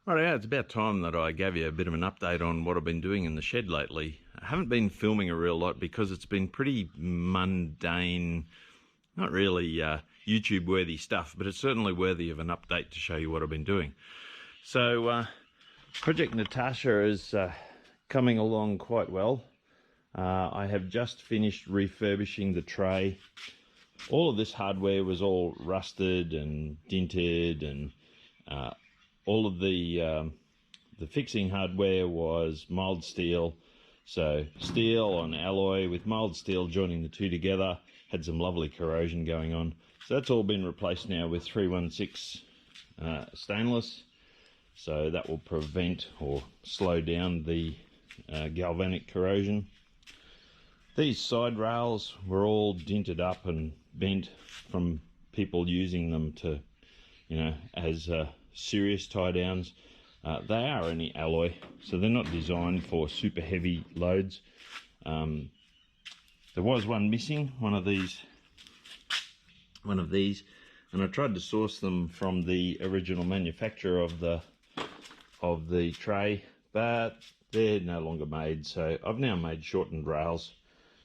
Right, yeah, it's about time that I gave you a bit of an update on what I've been doing in the shed lately. I haven't been filming a real lot because it's been pretty mundane, not really YouTube worthy stuff, but it's certainly worthy of an update to show you what I've been doing. So Project Natasha is coming along quite well. I have just finished refurbishing the tray. All of this hardware was all rusted and dinted, and all of the fixing hardware was mild steel. So steel on alloy with mild steel joining the two together, had some lovely corrosion going on. So that's all been replaced now with 316 stainless. So that will prevent or slow down the galvanic corrosion. These side rails were all dinted up and bent from people using them to, as serious tie downs. They are only alloy, so they're not designed for super heavy loads. There was one missing, one of these, and I tried to source them from the original manufacturer of the tray, but they're no longer made. So I've now made shortened rails,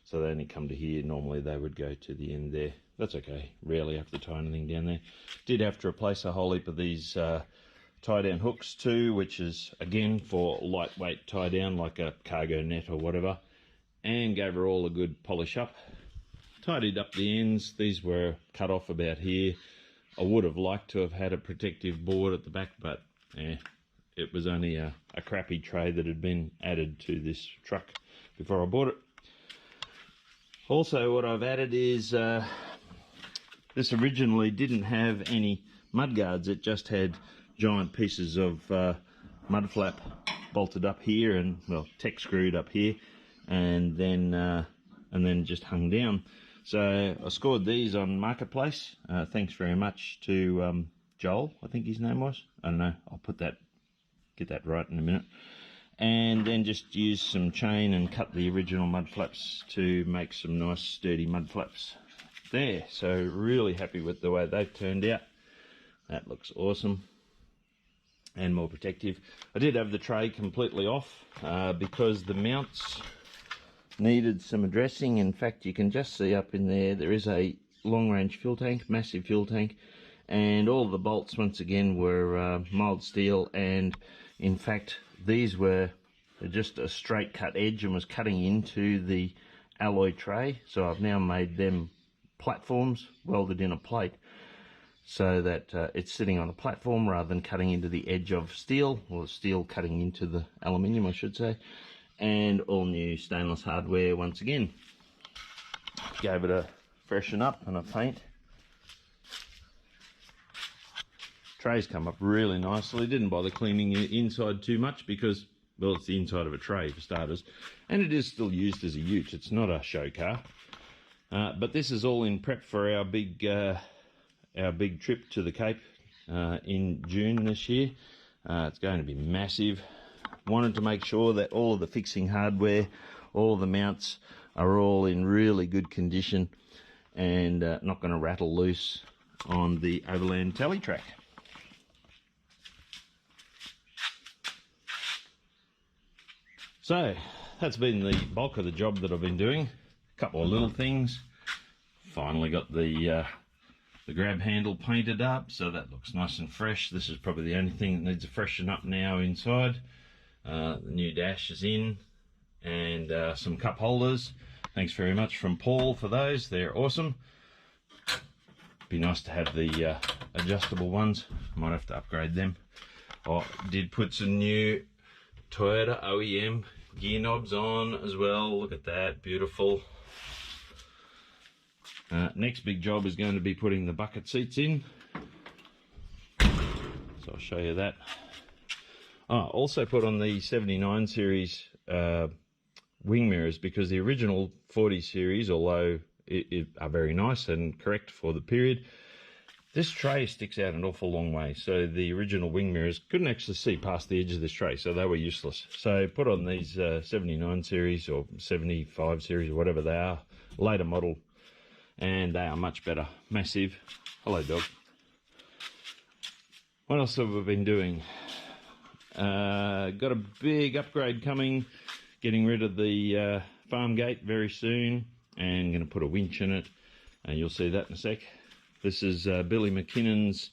so they only come to here. Normally they would go to the end there. That's okay, rarely have to tie anything down there. Did have to replace a whole heap of these tie down hooks too, which is again for lightweight tie down like a cargo net or whatever, and gave her all a good polish up. Tidied up the ends. These were cut off about here. I would have liked to have had a protective board at the back, but it was only a crappy tray that had been added to this truck before I bought it. Also, what I've added is this originally didn't have any mud guards. It just had giant pieces of mud flap bolted up here and, well, tech screwed up here, and then just hung down. So I scored these on Marketplace. Thanks very much to Joel, I think his name was. I don't know. I'll get that right in a minute. And then just use some chain and cut the original mud flaps to make some nice sturdy mud flaps there. So really happy with the way they've turned out. That looks awesome and more protective. I did have the tray completely off because the mounts needed some addressing. In fact, you can just see up in there is a long range fuel tank, massive fuel tank, and all the bolts once again were mild steel, and in fact these were just a straight cut edge and was cutting into the alloy tray. So I've now made them platforms welded in a plate so that it's sitting on a platform rather than cutting into the edge of steel, or steel cutting into the aluminium I should say. And all new stainless hardware once again. Gave it a freshen up and a paint. Tray's come up really nicely. Didn't bother cleaning the inside too much because, well, it's the inside of a tray for starters, and it is still used as a ute. It's not a show car, but this is all in prep for our big trip to the Cape in June this year. It's going to be massive. Wanted to make sure that all of the fixing hardware, all of the mounts are all in really good condition and not going to rattle loose on the overland tally track. So that's been the bulk of the job that I've been doing. A couple of little things. Finally got the grab handle painted up, so that looks nice and fresh. This is probably the only thing that needs a freshen up now inside. The new dash is in, and some cup holders. Thanks very much from Paul for those. They're awesome. Be nice to have the adjustable ones. Might have to upgrade them. I did put some new Toyota OEM gear knobs on as well. Look at that, beautiful. Next big job is going to be putting the bucket seats in, so I'll show you that. Also put on the 79 series wing mirrors, because the original 40 series, although it are very nice and correct for the period, this tray sticks out an awful long way, so the original wing mirrors couldn't actually see past the edge of this tray, so they were useless. So put on these 79 series or 75 series or whatever they are, later model, and they are much better. Massive. Hello, dog. What else have we been doing? Got a big upgrade coming, getting rid of the farm gate very soon, and going to put a winch in it, and you'll see that in a sec. This is Billy McKinnon's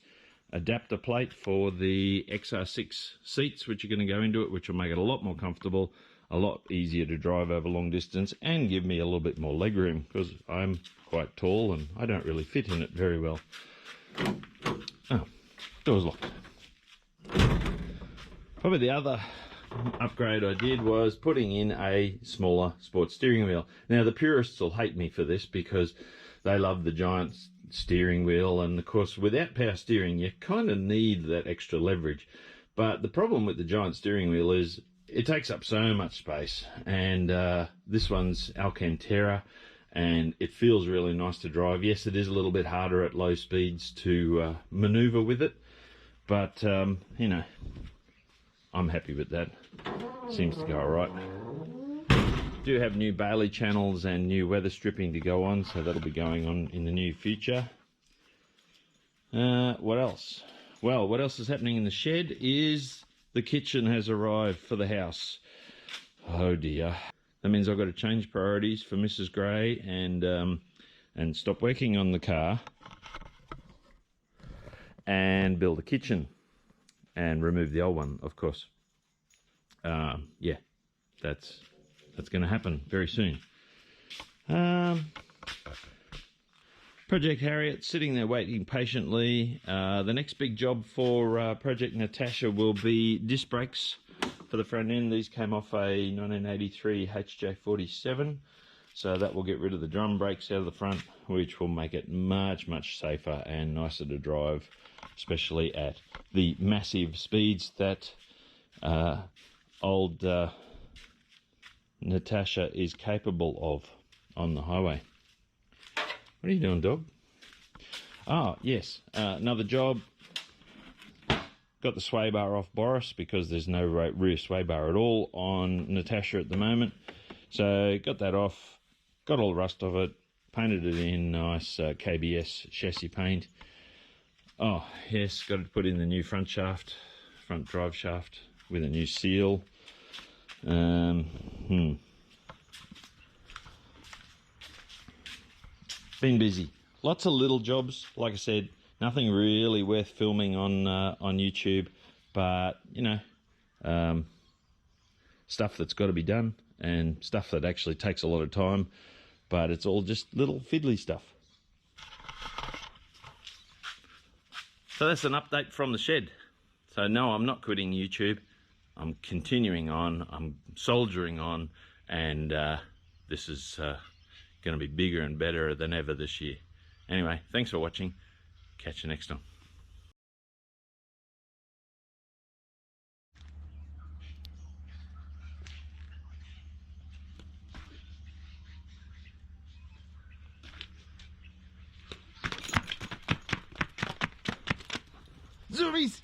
adapter plate for the XR6 seats, which are going to go into it, which will make it a lot more comfortable, a lot easier to drive over long distance, and give me a little bit more leg room, because I'm quite tall and I don't really fit in it very well. Oh, door's locked. Probably the other upgrade I did was putting in a smaller sports steering wheel. Now the purists will hate me for this because they love the giant steering wheel, and of course without power steering you kind of need that extra leverage. But the problem with the giant steering wheel is it takes up so much space, and this one's Alcantara, and it feels really nice to drive. Yes, it is a little bit harder at low speeds to maneuver with it, but you know, I'm happy with that. Seems to go all right. Do have new Bailey channels and new weather stripping to go on, so that'll be going on in the near future. What else? Well, what else is happening in the shed is the kitchen has arrived for the house. Oh dear. That means I've got to change priorities for Mrs. Gray and stop working on the car and build a kitchen and remove the old one, of course. Yeah, that's going to happen very soon. Project Harriet sitting there waiting patiently. The next big job for Project Natasha will be disc brakes for the front end. These came off a 1983 HJ47, so that will get rid of the drum brakes out of the front, which will make it much, much safer and nicer to drive, especially at the massive speeds that old Natasha is capable of on the highway. What are you doing, dog? Oh, yes, another job. Got the sway bar off Boris because there's no rear sway bar at all on Natasha at the moment. So got that off, got all the rust of it, painted it in nice KBS chassis paint. Oh, yes, got to put in the new front shaft, front drive shaft with a new seal. Been busy. Lots of little jobs, like I said, nothing really worth filming on YouTube, but you know, stuff that's got to be done and stuff that actually takes a lot of time, but it's all just little fiddly stuff. So that's an update from the shed. So no, I'm not quitting YouTube. I'm continuing on, I'm soldiering on, and this is going to be bigger and better than ever this year. Anyway, thanks for watching. Catch you next time. Zoomies!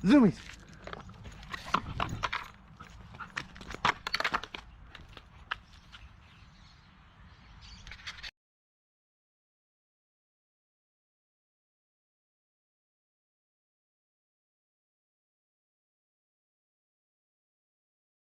Zoomies!